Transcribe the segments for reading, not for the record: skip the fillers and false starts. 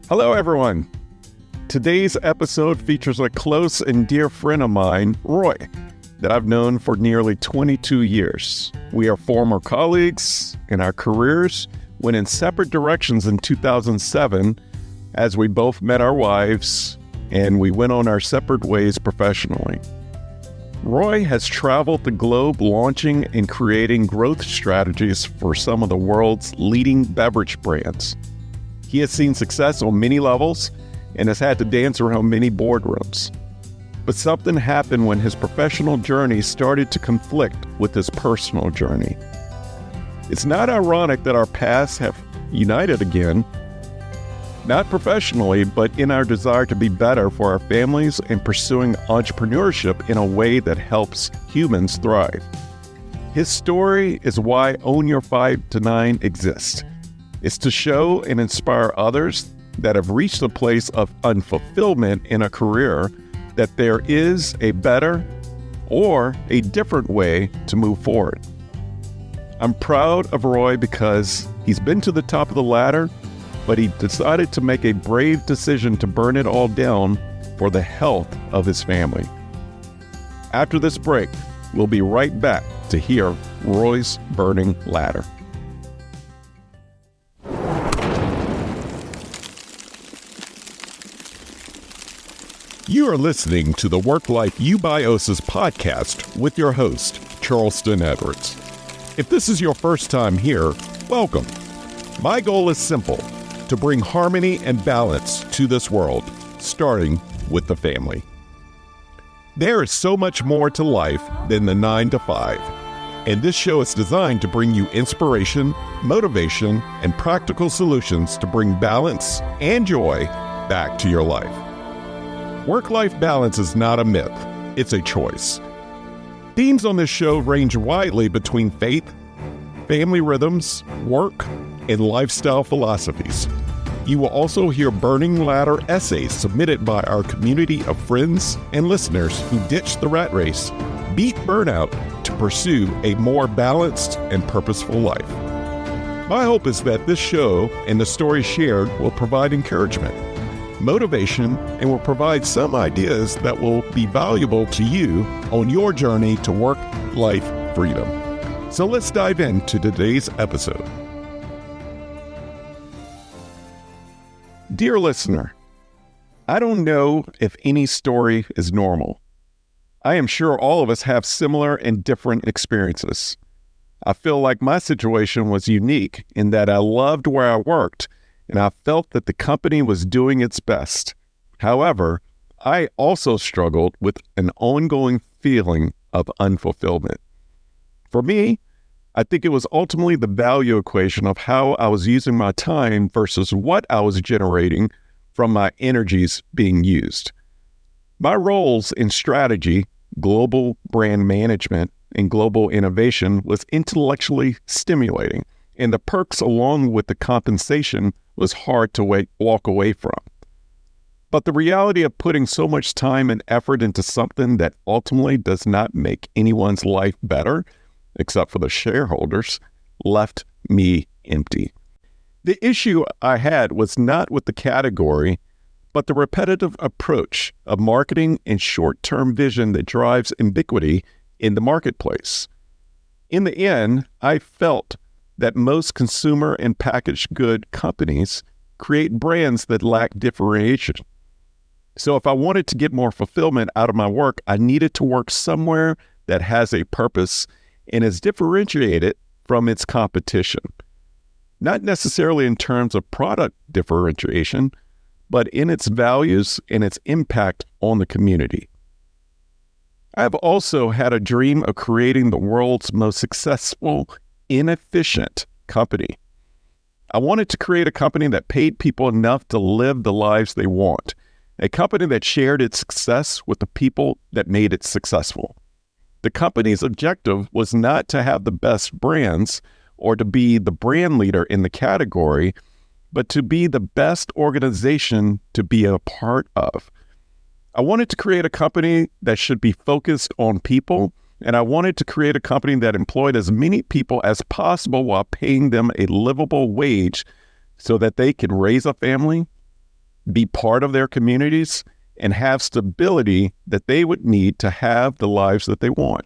Hello, everyone. Today's episode features a close and dear friend of mine, Roy, that I've known for nearly 22 years. We are former colleagues, and our careers went in separate directions in 2007 as we both met our wives and we went on our separate ways professionally. Roy has traveled the globe launching and creating growth strategies for some of the world's leading beverage brands. He has seen success on many levels and has had to dance around many boardrooms. But something happened when his professional journey started to conflict with his personal journey. It's not ironic that our paths have united again, not professionally, but in our desire to be better for our families and pursuing entrepreneurship in a way that helps humans thrive. His story is why Own Your 5 to 9 exists. It's to show and inspire others that have reached a place of unfulfillment in a career that there is a better or a different way to move forward. I'm proud of Roy because he's been to the top of the ladder, but he decided to make a brave decision to burn it all down for the health of his family. After this break, we'll be right back to hear Roy's burning ladder. You are listening to the Work-Life Eubiosis podcast with your host, Charleston Edwards. If this is your first time here, welcome. My goal is simple, to bring harmony and balance to this world, starting with the family. There is so much more to life than the 9 to 5, and this show is designed to bring you inspiration, motivation, and practical solutions to bring balance and joy back to your life. Work-life balance is not a myth, it's a choice. Themes on this show range widely between faith, family rhythms, work, and lifestyle philosophies. You will also hear burning ladder essays submitted by our community of friends and listeners who ditched the rat race, beat burnout to pursue a more balanced and purposeful life. My hope is that this show and the stories shared will provide encouragement, motivation, and will provide some ideas that will be valuable to you on your journey to work-life freedom. So let's dive into today's episode. Dear listener, I don't know if any story is normal. I am sure all of us have similar and different experiences. I feel like my situation was unique in that I loved where I worked and I felt that the company was doing its best. However, I also struggled with an ongoing feeling of unfulfillment. For me, I think it was ultimately the value equation of how I was using my time versus what I was generating from my energies being used. My roles in strategy, global brand management, and global innovation was intellectually stimulating, and the perks along with the compensation was hard to walk away from. But the reality of putting so much time and effort into something that ultimately does not make anyone's life better, except for the shareholders, left me empty. The issue I had was not with the category, but the repetitive approach of marketing and short-term vision that drives ubiquity in the marketplace. In the end, I felt that most consumer and packaged good companies create brands that lack differentiation. So if I wanted to get more fulfillment out of my work, I needed to work somewhere that has a purpose and is differentiated from its competition. Not necessarily in terms of product differentiation, but in its values and its impact on the community. I've also had a dream of creating the world's most successful, inefficient company. I wanted to create a company that paid people enough to live the lives they want, a company that shared its success with the people that made it successful. The company's objective was not to have the best brands or to be the brand leader in the category, but to be the best organization to be a part of. I wanted to create a company that should be focused on people, and I wanted to create a company that employed as many people as possible while paying them a livable wage so that they could raise a family, be part of their communities, and have stability that they would need to have the lives that they want.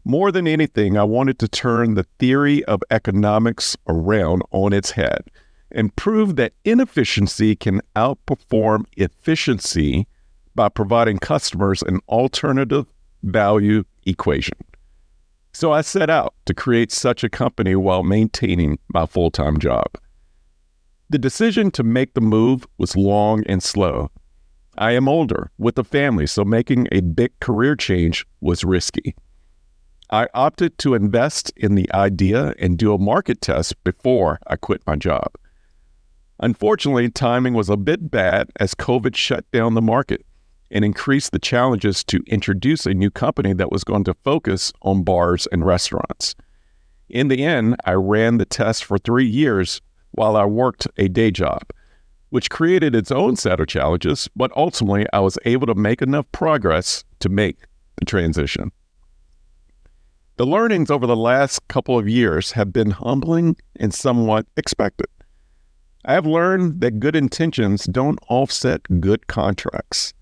More than anything, I wanted to turn the theory of economics around on its head and prove that inefficiency can outperform efficiency by providing customers an alternative value equation. So I set out to create such a company while maintaining my full-time job. The decision to make the move was long and slow. I am older with a family, so making a big career change was risky. I opted to invest in the idea and do a market test before I quit my job. Unfortunately, timing was a bit bad as COVID shut down the market and increased the challenges to introduce a new company that was going to focus on bars and restaurants. In the end, I ran the test for 3 years while I worked a day job, which created its own set of challenges, but ultimately I was able to make enough progress to make the transition. The learnings over the last couple of years have been humbling and somewhat expected. I have learned that good intentions don't offset good contracts.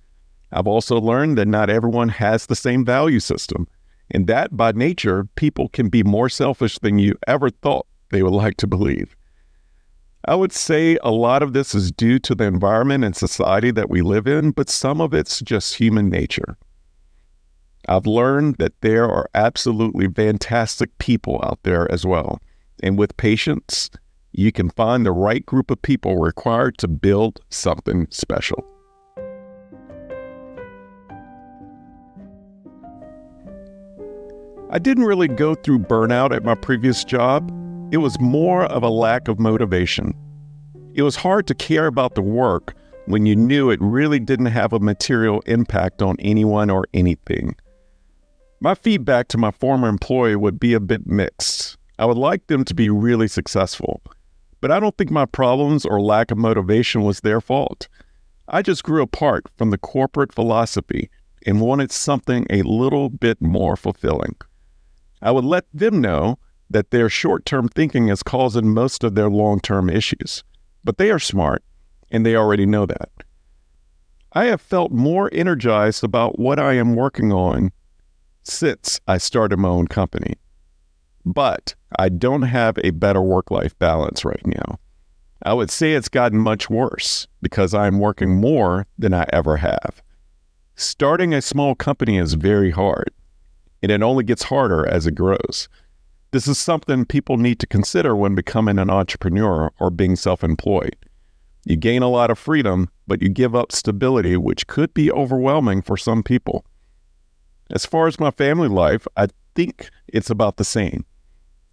I've also learned that not everyone has the same value system, and that by nature, people can be more selfish than you ever thought they would like to believe. I would say a lot of this is due to the environment and society that we live in, but some of it's just human nature. I've learned that there are absolutely fantastic people out there as well, and with patience, you can find the right group of people required to build something special. I didn't really go through burnout at my previous job. It was more of a lack of motivation. It was hard to care about the work when you knew it really didn't have a material impact on anyone or anything. My feedback to my former employee would be a bit mixed. I would like them to be really successful, but I don't think my problems or lack of motivation was their fault. I just grew apart from the corporate philosophy and wanted something a little bit more fulfilling. I would let them know that their short-term thinking is causing most of their long-term issues, but they are smart and they already know that. I have felt more energized about what I am working on since I started my own company, but I don't have a better work-life balance right now. I would say it's gotten much worse because I am working more than I ever have. Starting a small company is very hard, and it only gets harder as it grows. This is something people need to consider when becoming an entrepreneur or being self-employed. You gain a lot of freedom, but you give up stability, which could be overwhelming for some people. As far as my family life, I think it's about the same.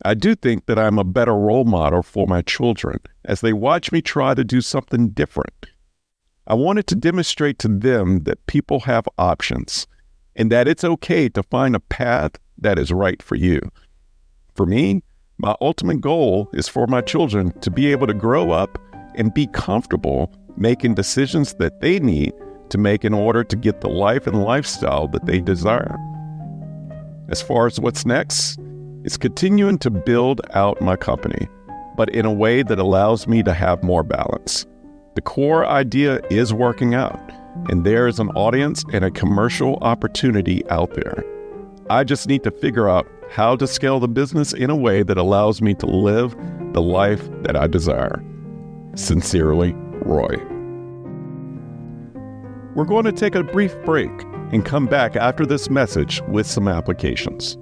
I do think that I'm a better role model for my children as they watch me try to do something different. I wanted to demonstrate to them that people have options and that it's okay to find a path that is right for you. For me, my ultimate goal is for my children to be able to grow up and be comfortable making decisions that they need to make in order to get the life and lifestyle that they desire. As far as what's next, it's continuing to build out my company, but in a way that allows me to have more balance. The core idea is working out, and there is an audience and a commercial opportunity out there. I just need to figure out how to scale the business in a way that allows me to live the life that I desire. Sincerely, Roy. We're going to take a brief break and come back after this message with some applications.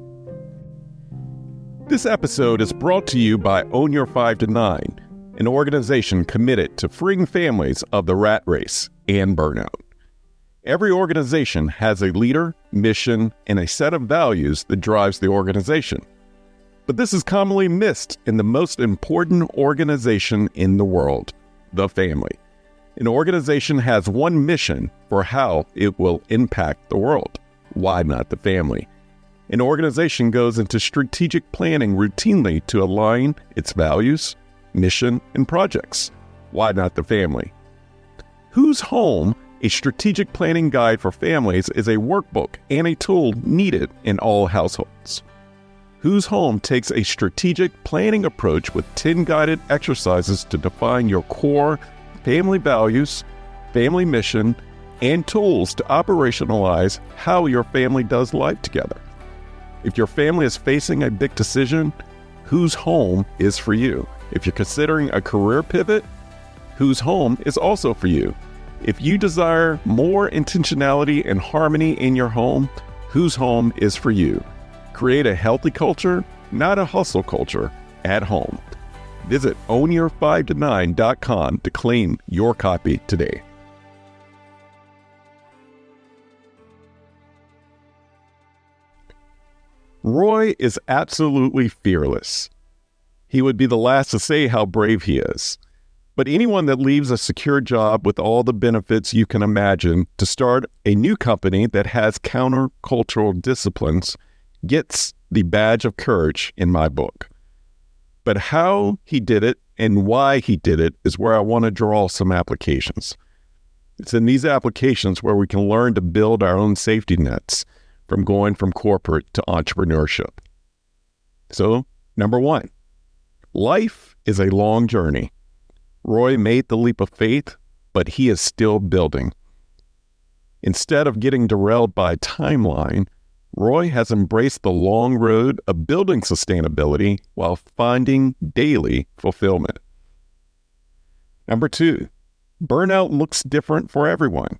This episode is brought to you by Own Your 5 to 9, an organization committed to freeing families of the rat race and burnout. Every organization has a leader, mission, and a set of values that drives the organization. But this is commonly missed in the most important organization in the world, the family. An organization has one mission for how it will impact the world. Why not the family? An organization goes into strategic planning routinely to align its values, mission, and projects. Why not the family? Whose Home, a strategic planning guide for families, is a workbook and a tool needed in all households. Whose Home takes a strategic planning approach with 10 guided exercises to define your core family values, family mission, and tools to operationalize how your family does life together. If your family is facing a big decision, whose home is for you? If you're considering a career pivot, whose home is also for you? If you desire more intentionality and harmony in your home, whose home is for you? Create a healthy culture, not a hustle culture, at home. Visit ownyour5to9.com to claim your copy today. Roy is absolutely fearless. He would be the last to say how brave he is. But anyone that leaves a secure job with all the benefits you can imagine to start a new company that has countercultural disciplines gets the badge of courage in my book. But how he did it and why he did it is where I want to draw some applications. It's in these applications where we can learn to build our own safety nets from going from corporate to entrepreneurship. So, number one, life is a long journey. Roy made the leap of faith, but he is still building. Instead of getting derailed by a timeline, Roy has embraced the long road of building sustainability while finding daily fulfillment. Number two, burnout looks different for everyone.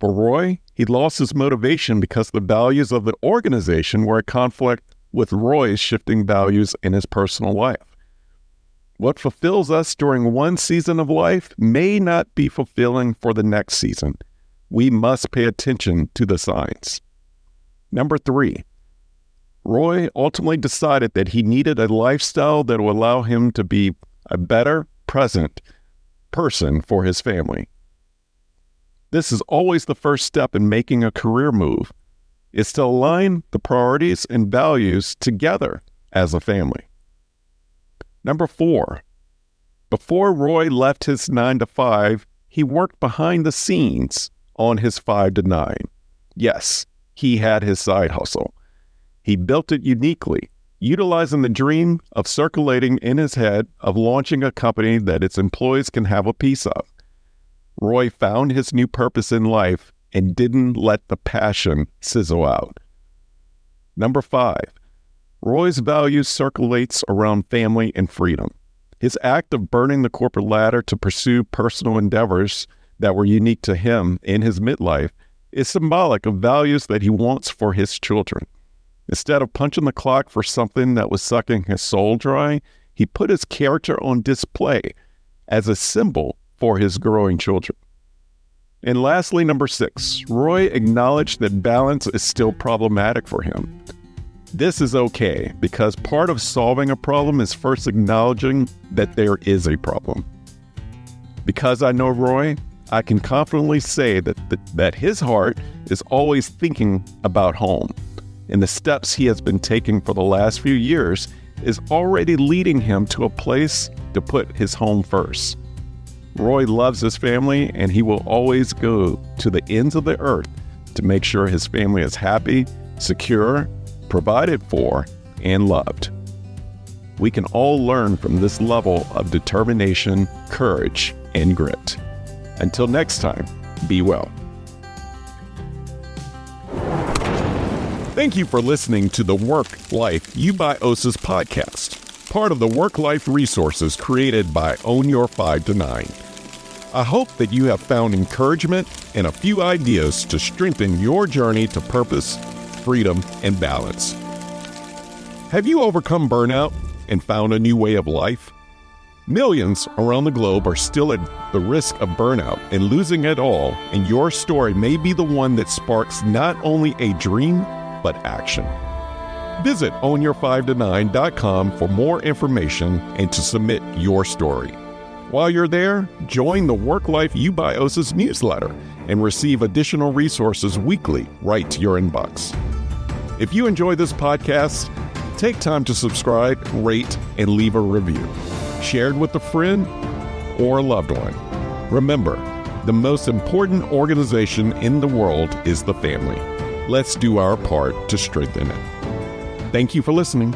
For Roy, he lost his motivation because the values of the organization were at conflict with Roy's shifting values in his personal life. What fulfills us during one season of life may not be fulfilling for the next season. We must pay attention to the signs. Number three, Roy ultimately decided that he needed a lifestyle that will allow him to be a better present person for his family. This is always the first step in making a career move, is to align the priorities and values together as a family. Number four, before Roy left his 9-to-5, he worked behind the scenes on his 5-to-9. Yes, he had his side hustle. He built it uniquely, utilizing the dream of circulating in his head of launching a company that its employees can have a piece of. Roy found his new purpose in life and didn't let the passion sizzle out. Number five, Roy's values circulates around family and freedom. His act of burning the corporate ladder to pursue personal endeavors that were unique to him in his midlife is symbolic of values that he wants for his children. Instead of punching the clock for something that was sucking his soul dry, he put his character on display as a symbol for his growing children. And lastly, number six, Roy acknowledged that balance is still problematic for him. This is okay, because part of solving a problem is first acknowledging that there is a problem. Because I know Roy, I can confidently say that his heart is always thinking about home, and the steps he has been taking for the last few years is already leading him to a place to put his home first. Roy loves his family, and he will always go to the ends of the earth to make sure his family is happy, secure, provided for, and loved. We can all learn from this level of determination, courage, and grit. Until next time, be well. Thank you for listening to the Work Life You by OSAS podcast, part of the Work Life resources created by Own Your 5-to-9. I hope that you have found encouragement and a few ideas to strengthen your journey to purpose, freedom, and balance. Have you overcome burnout and found a new way of life? Millions around the globe are still at the risk of burnout and losing it all, and your story may be the one that sparks not only a dream, but action. Visit ownyour5to9.com for more information and to submit your story. While you're there, join the Work Life You by OSAS newsletter and receive additional resources weekly right to your inbox. If you enjoy this podcast, take time to subscribe, rate, and leave a review. Share it with a friend or a loved one. Remember, the most important organization in the world is the family. Let's do our part to strengthen it. Thank you for listening.